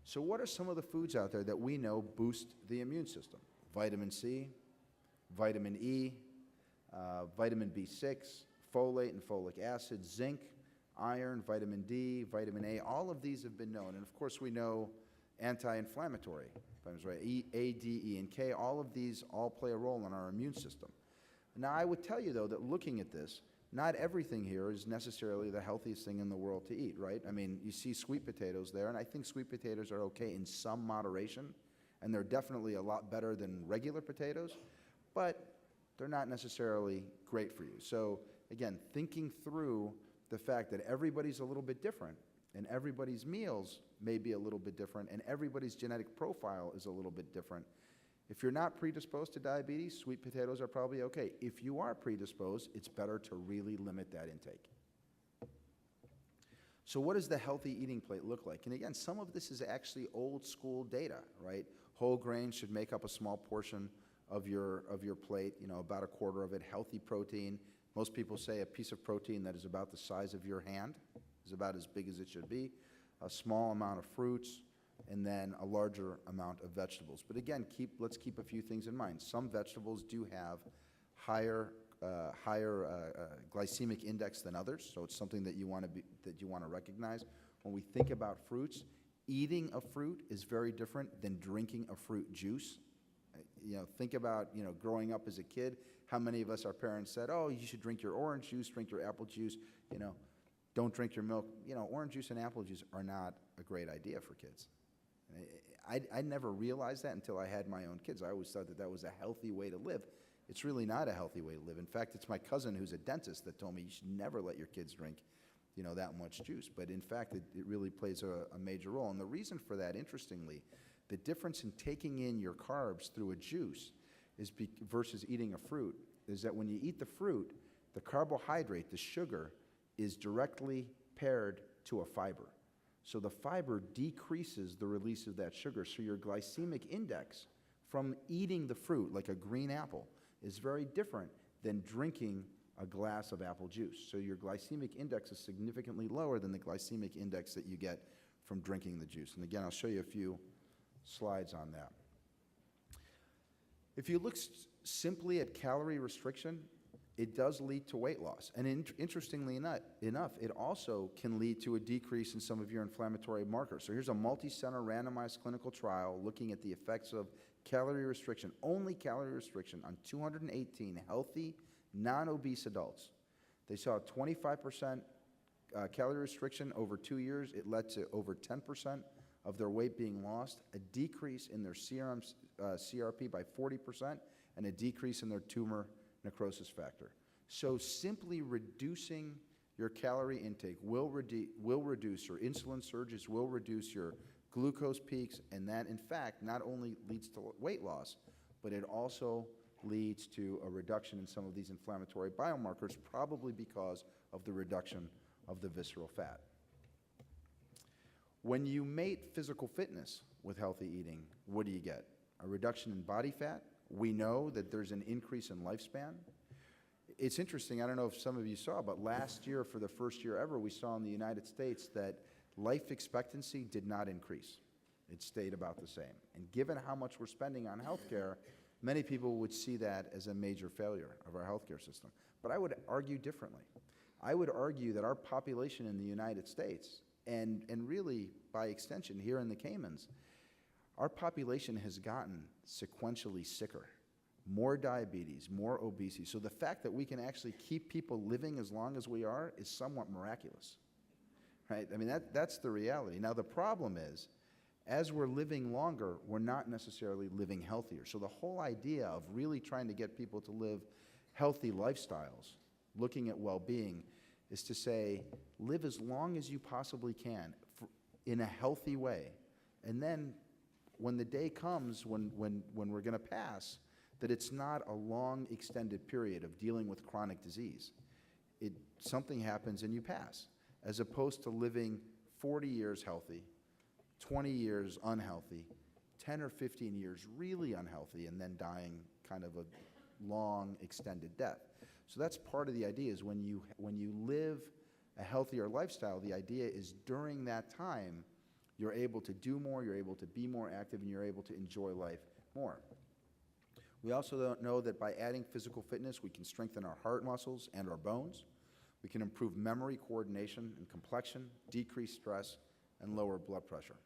Speaker 2: So what are some of the foods out there that we know boost the immune system? Vitamin C, vitamin E, vitamin B6, folate and folic acid, zinc, iron, vitamin D, vitamin A. All of these have been known. And of course we know anti-inflammatory, right? A, D, E, and K. All of these all play a role in our immune system. Now I would tell you though that looking at this, not everything here is necessarily the healthiest thing in the world to eat, right? I mean, you see sweet potatoes there, and I think sweet potatoes are okay in some moderation, and they're definitely a lot better than regular potatoes, but they're not necessarily great for you. So again, thinking through the fact that everybody's a little bit different, and everybody's meals may be a little bit different, and everybody's genetic profile is a little bit different. If you're not predisposed to diabetes, sweet potatoes are probably okay. If you are predisposed, it's better to really limit that intake. So what does the healthy eating plate look like? And again, some of this is actually old school data, right? Whole grains should make up a small portion of your plate, about a quarter of it. Healthy protein, most people say a piece of protein that is about the size of your hand is about as big as it should be. A small amount of fruits, and then a larger amount of vegetables. But again, let's keep a few things in mind. Some vegetables do have higher glycemic index than others, so it's something that you want to recognize. When we think about fruits, eating a fruit is very different than drinking a fruit juice. Think about growing up as a kid. How many of us, our parents said, "Oh, you should drink your orange juice, drink your apple juice. Don't drink your milk." Orange juice and apple juice are not a great idea for kids. I never realized that until I had my own kids. I always thought that was a healthy way to live. It's really not a healthy way to live. In fact, it's my cousin who's a dentist that told me you should never let your kids drink, that much juice. But in fact, it really plays a major role. And the reason for that, interestingly, the difference in taking in your carbs through a juice versus eating a fruit is that when you eat the fruit, the carbohydrate, the sugar, is directly paired to a fiber. So the fiber decreases the release of that sugar. So your glycemic index from eating the fruit, like a green apple, is very different than drinking a glass of apple juice. So your glycemic index is significantly lower than the glycemic index that you get from drinking the juice. And again, I'll show you a few slides on that. If you look simply at calorie restriction, it does lead to weight loss. And interestingly enough, it also can lead to a decrease in some of your inflammatory markers. So here's a multi-center randomized clinical trial looking at the effects of calorie restriction, only calorie restriction, on 218 healthy, non-obese adults. They saw a 25% calorie restriction over 2 years. It led to over 10% of their weight being lost, a decrease in their serum CRP by 40%, and a decrease in their tumor necrosis factor. So simply reducing your calorie intake will reduce your insulin surges, will reduce your glucose peaks, and that, in fact, not only leads to weight loss, but it also leads to a reduction in some of these inflammatory biomarkers, probably because of the reduction of the visceral fat. When you mate physical fitness with healthy eating, what do you get? A reduction in body fat. We know that there's an increase in lifespan. It's interesting, I don't know if some of you saw, but last year, for the first year ever, we saw in the United States that life expectancy did not increase. It stayed about the same. And given how much we're spending on healthcare, many people would see that as a major failure of our healthcare system. But I would argue differently. I would argue that our population in the United States, and really by extension here in the Caymans, our population has gotten sequentially sicker. More diabetes, more obesity. So the fact that we can actually keep people living as long as we are is somewhat miraculous, right? I mean, that's the reality. Now, the problem is, as we're living longer, we're not necessarily living healthier. So the whole idea of really trying to get people to live healthy lifestyles, looking at well-being, is to say, live as long as you possibly can in a healthy way. And then when the day comes when we're going to pass, that it's not a long, extended period of dealing with chronic disease. Something happens and you pass, as opposed to living 40 years healthy, 20 years unhealthy, 10 or 15 years really unhealthy, and then dying kind of a long, extended death. So that's part of the idea, is when you live a healthier lifestyle, the idea is during that time, you're able to do more, you're able to be more active, and you're able to enjoy life more. We also know that by adding physical fitness, we can strengthen our heart muscles and our bones. We can improve memory, coordination, and complexion, decrease stress, and lower blood pressure.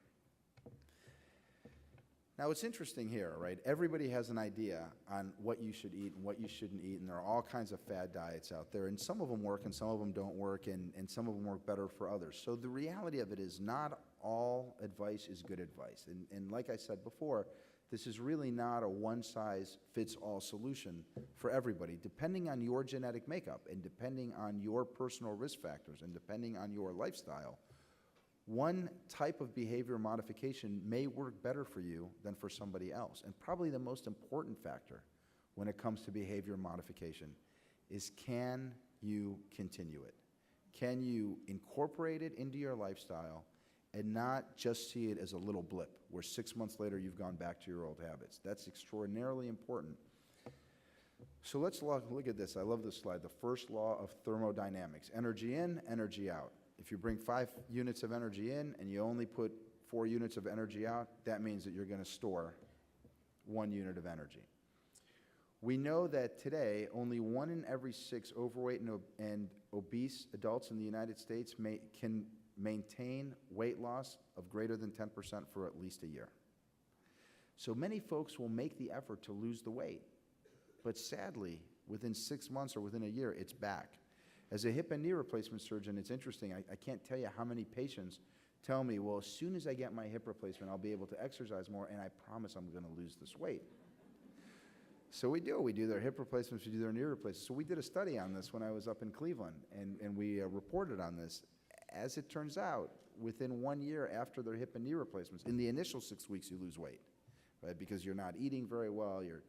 Speaker 2: Now, it's interesting here, right? Everybody has an idea on what you should eat and what you shouldn't eat, and there are all kinds of fad diets out there, and some of them work and some of them don't work, and some of them work better for others. So the reality of it is not all advice is good advice. And like I said before, this is really not a one-size-fits-all solution for everybody. Depending on your genetic makeup and depending on your personal risk factors and depending on your lifestyle, one type of behavior modification may work better for you than for somebody else. And probably the most important factor when it comes to behavior modification is, can you continue it? Can you incorporate it into your lifestyle and not just see it as a little blip where 6 months later you've gone back to your old habits? That's extraordinarily important. So let's look at this. I love this slide. The first law of thermodynamics. Energy in, energy out. If you bring 5 units of energy in and you only put 4 units of energy out, that means that you're going to store 1 unit of energy. We know that today only 1 in every 6 overweight and obese adults in the United States can maintain weight loss of greater than 10% for at least a year. So many folks will make the effort to lose the weight, but sadly, within 6 months or within a year, it's back. As a hip and knee replacement surgeon, it's interesting. I can't tell you how many patients tell me, well, as soon as I get my hip replacement, I'll be able to exercise more, and I promise I'm going to lose this weight. So we do. We do their hip replacements, we do their knee replacements. So we did a study on this when I was up in Cleveland, and we reported on this. As it turns out, within 1 year after their hip and knee replacements, in the initial 6 weeks, you lose weight, right? Because you're not eating very well, your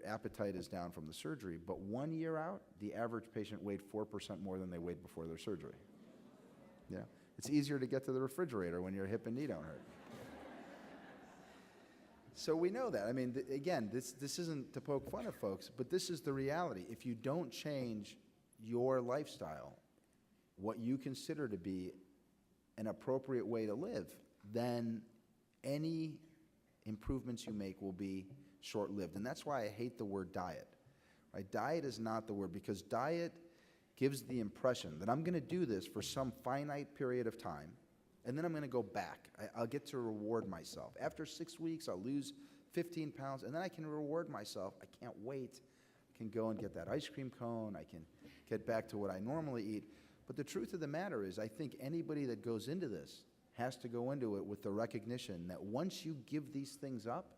Speaker 2: appetite is down from the surgery. But 1 year out, the average patient weighed 4% more than they weighed before their surgery. Yeah, it's easier to get to the refrigerator when your hip and knee don't hurt. So we know that. I mean, again, this isn't to poke fun at folks, but this is the reality. If you don't change your lifestyle, what you consider to be an appropriate way to live, then any improvements you make will be short-lived. And that's why I hate the word diet. Right? Diet is not the word, because diet gives the impression that I'm going to do this for some finite period of time, and then I'm going to go back. I'll get to reward myself. After 6 weeks, I'll lose 15 pounds, and then I can reward myself. I can't wait. I can go and get that ice cream cone. I can get back to what I normally eat. But the truth of the matter is, I think anybody that goes into this has to go into it with the recognition that once you give these things up,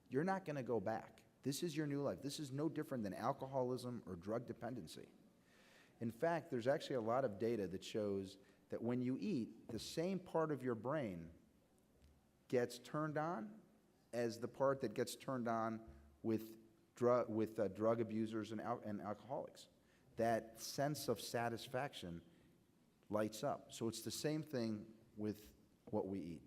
Speaker 2: you're not going to go back. This is your new life. This is no different than alcoholism or drug dependency. In fact, there's actually a lot of data that shows that when you eat, the same part of your brain gets turned on as the part that gets turned on with drug abusers and alcoholics. That sense of satisfaction lights up. So it's the same thing with what we eat.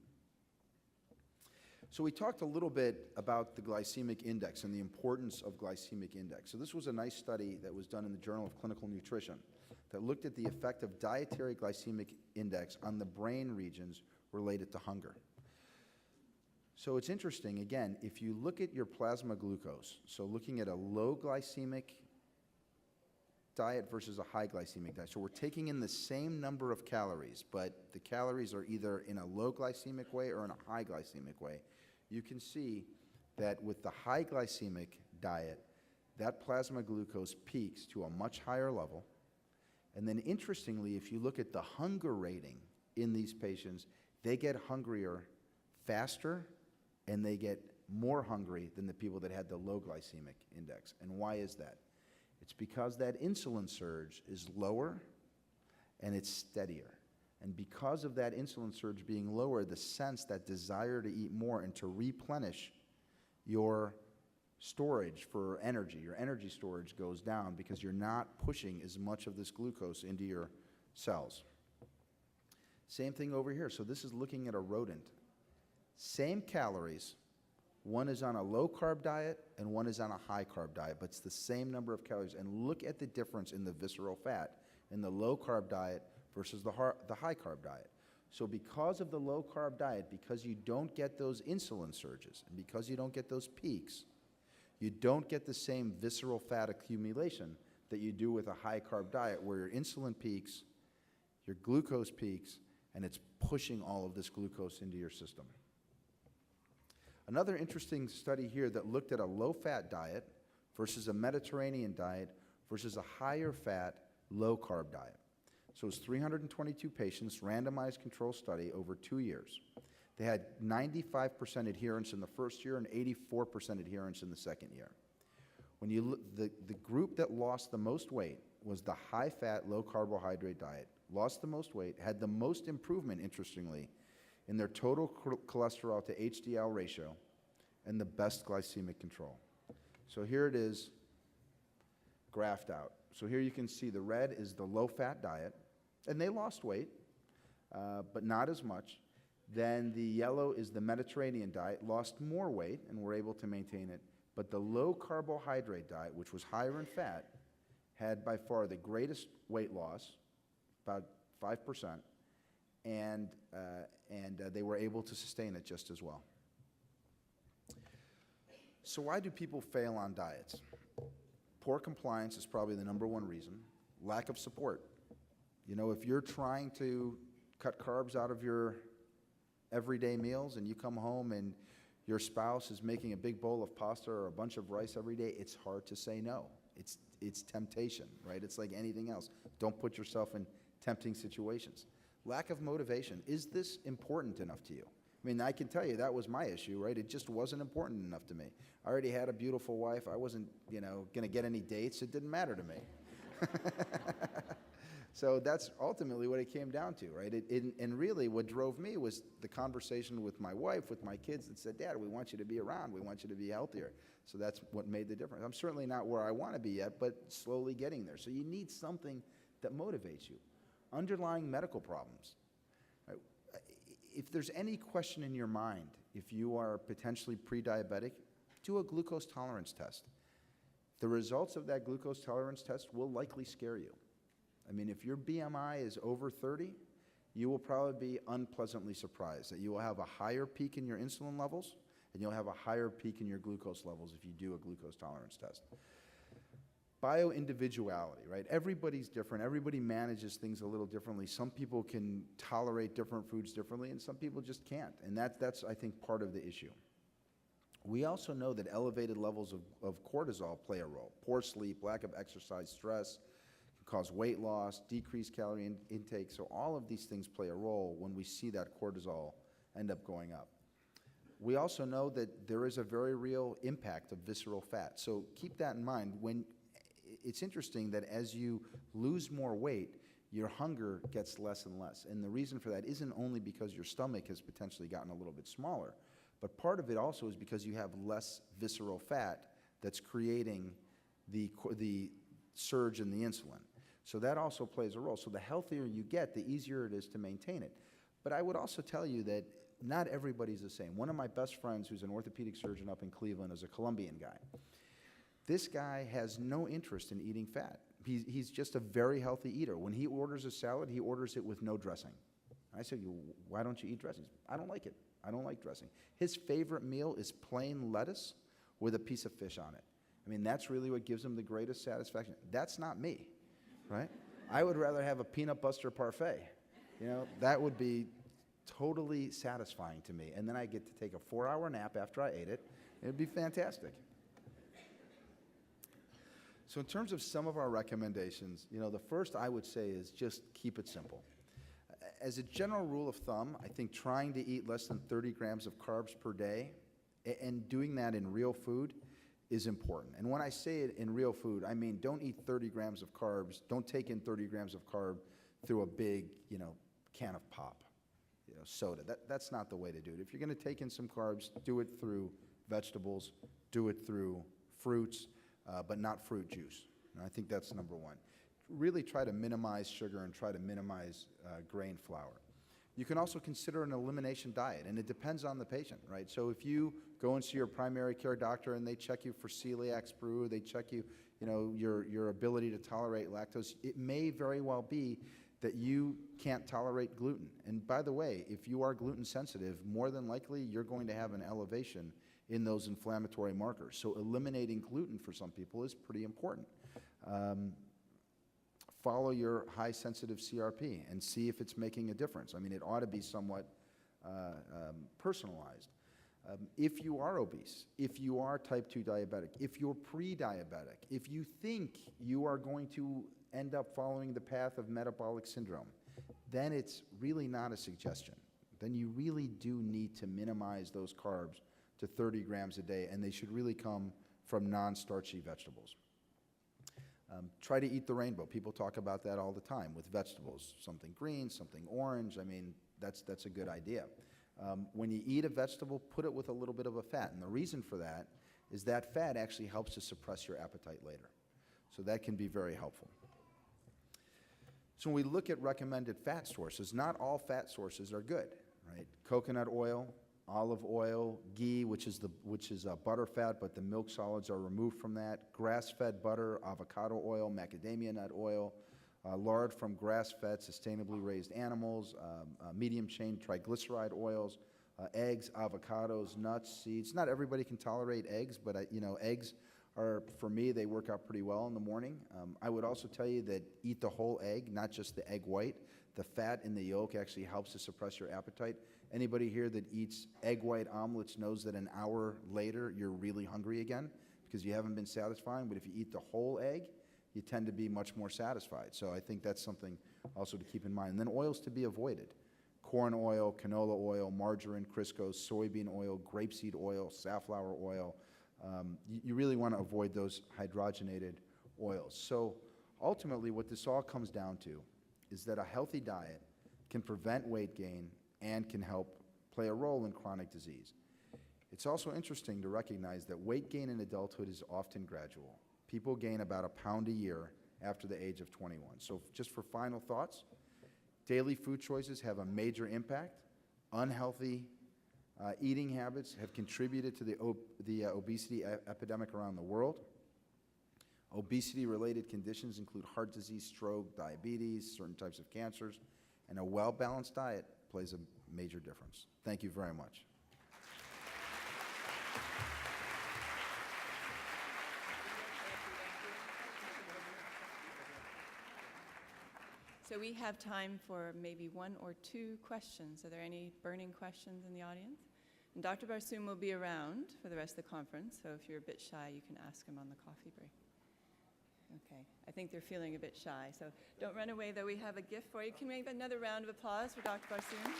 Speaker 2: So we talked a little bit about the glycemic index and the importance of glycemic index. So this was a nice study that was done in the Journal of Clinical Nutrition that looked at the effect of dietary glycemic index on the brain regions related to hunger. So it's interesting, again, if you look at your plasma glucose, so looking at a low glycemic diet versus a high glycemic diet. So we're taking in the same number of calories, but the calories are either in a low glycemic way or in a high glycemic way. You can see that with the high glycemic diet, that plasma glucose peaks to a much higher level. And then interestingly, if you look at the hunger rating in these patients, they get hungrier faster and they get more hungry than the people that had the low glycemic index. And why is that? It's because that insulin surge is lower and it's steadier. And because of that insulin surge being lower, the sense, that desire to eat more and to replenish your storage for energy, your energy storage goes down because you're not pushing as much of this glucose into your cells. Same thing over here. So this is looking at a rodent. Same calories. One is on a low-carb diet and one is on a high-carb diet, but it's the same number of calories. And look at the difference in the visceral fat in the low-carb diet versus the high-carb diet. So because of the low-carb diet, because you don't get those insulin surges, and because you don't get those peaks, you don't get the same visceral fat accumulation that you do with a high-carb diet where your insulin peaks, your glucose peaks, and it's pushing all of this glucose into your system. Another interesting study here that looked at a low-fat diet versus a Mediterranean diet versus a higher-fat, low-carb diet. So it was 322 patients, randomized control study over 2 years. They had 95% adherence in the first year and 84% adherence in the second year. When you look, the group that lost the most weight was the high-fat, low-carbohydrate diet, lost the most weight, had the most improvement, interestingly, in their total cholesterol to HDL ratio and the best glycemic control. So here it is, graphed out. So here you can see the red is the low-fat diet, and they lost weight, but not as much. Then the yellow is the Mediterranean diet, lost more weight, and were able to maintain it. But the low-carbohydrate diet, which was higher in fat, had by far the greatest weight loss, about 5%, and they were able to sustain it just as well. So why do people fail on diets? Poor compliance is probably the number one reason. Lack of support. You know, if you're trying to cut carbs out of your everyday meals and you come home and your spouse is making a big bowl of pasta or a bunch of rice every day, it's hard to say no. It's temptation, right? It's like anything else. Don't put yourself in tempting situations. Lack of motivation. Is this important enough to you? I mean, I can tell you that was my issue, right? It just wasn't important enough to me. I already had a beautiful wife. I wasn't, going to get any dates. It didn't matter to me. So that's ultimately what it came down to, right? And really what drove me was the conversation with my wife, with my kids that said, Dad, we want you to be around. We want you to be healthier. So that's what made the difference. I'm certainly not where I want to be yet, but slowly getting there. So you need something that motivates you. Underlying medical problems. Right? If there's any question in your mind, if you are potentially pre-diabetic, do a glucose tolerance test. The results of that glucose tolerance test will likely scare you. I mean, if your BMI is over 30, you will probably be unpleasantly surprised that you will have a higher peak in your insulin levels and you'll have a higher peak in your glucose levels if you do a glucose tolerance test. Bio-individuality, right? Everybody's different. Everybody manages things a little differently. Some people can tolerate different foods differently and some people just can't. And that's I think, part of the issue. We also know that elevated levels of cortisol play a role. Poor sleep, lack of exercise, stress, cause weight loss, decreased calorie intake. So all of these things play a role when we see that cortisol end up going up. We also know that there is a very real impact of visceral fat. So keep that in mind. When it's interesting that as you lose more weight, your hunger gets less and less. And the reason for that isn't only because your stomach has potentially gotten a little bit smaller, but part of it also is because you have less visceral fat that's creating the surge in the insulin. So that also plays a role. So the healthier you get, the easier it is to maintain it. But I would also tell you that not everybody's the same. One of my best friends, who's an orthopedic surgeon up in Cleveland, is a Colombian guy. This guy has no interest in eating fat. He's just a very healthy eater. When he orders a salad, he orders it with no dressing. I said, why don't you eat dressing? I don't like it. I don't like dressing. His favorite meal is plain lettuce with a piece of fish on it. I mean, that's really what gives him the greatest satisfaction. That's not me, right? I would rather have a peanut butter parfait. You know, that would be totally satisfying to me. And then I get to take a 4-hour nap after I ate it. It would be fantastic. So in terms of some of our recommendations, you know, the first I would say is just keep it simple. As a general rule of thumb, I think trying to eat less than 30 grams of carbs per day and doing that in real food is important. And when I say it in real food, I mean don't eat 30 grams of carbs, don't take in 30 grams of carb through a big, you know, can of pop, you know, soda. That's not the way to do it. If you're going to take in some carbs, do it through vegetables, do it through fruits, but not fruit juice. And I think that's number one. Really try to minimize sugar and try to minimize grain flour. You can also consider an elimination diet, and it depends on the patient, right? So if you go and see your primary care doctor and they check you for celiac sprue, they check you, you know, your ability to tolerate lactose, it may very well be that you can't tolerate gluten. And by the way, if you are gluten sensitive, more than likely you're going to have an elevation in those inflammatory markers. So eliminating gluten for some people is pretty important. Follow your high sensitive CRP and see if it's making a difference. I mean, it ought to be somewhat personalized. If you are obese, if you are type 2 diabetic, if you're pre-diabetic, if you think you are going to end up following the path of metabolic syndrome, then it's really not a suggestion. Then you really do need to minimize those carbs to 30 grams a day, and they should really come from non-starchy vegetables. Try to eat the rainbow. People talk about that all the time with vegetables, something green, something orange. I mean, that's a good idea. When you eat a vegetable, put it with a little bit of a fat, and the reason for that is that fat actually helps to suppress your appetite later. So that can be very helpful. So when we look at recommended fat sources, not all fat sources are good, right? Coconut oil, olive oil, ghee, which is butter fat, but the milk solids are removed from that, grass-fed butter, avocado oil, macadamia nut oil, lard from grass-fed, sustainably raised animals, medium-chain triglyceride oils, eggs, avocados, nuts, seeds. Not everybody can tolerate eggs, but eggs are, for me, they work out pretty well in the morning. I would also tell you that eat the whole egg, not just the egg white. The fat in the yolk actually helps to suppress your appetite. Anybody here that eats egg white omelets knows that an hour later you're really hungry again because you haven't been satisfying, but if you eat the whole egg, you tend to be much more satisfied. So I think that's something also to keep in mind. And then oils to be avoided. Corn oil, canola oil, margarine, Crisco, soybean oil, grapeseed oil, safflower oil. You really want to avoid those hydrogenated oils. So ultimately what this all comes down to is that a healthy diet can prevent weight gain and can help play a role in chronic disease. It's also interesting to recognize that weight gain in adulthood is often gradual. People gain about 1 pound a year after the age of 21. So just for final thoughts, daily food choices have a major impact. Unhealthy eating habits have contributed to the obesity epidemic around the world. Obesity-related conditions include heart disease, stroke, diabetes, certain types of cancers, and a well-balanced diet plays a major difference. Thank you very much.
Speaker 1: So we have time for maybe 1 or 2 questions. Are there any burning questions in the audience? And Dr. Barsoum will be around for the rest of the conference, so if you're a bit shy, you can ask him on the coffee break. Okay, I think they're feeling a bit shy, so don't run away, though. We have a gift for you. Can we have another round of applause for Dr. Barsoum?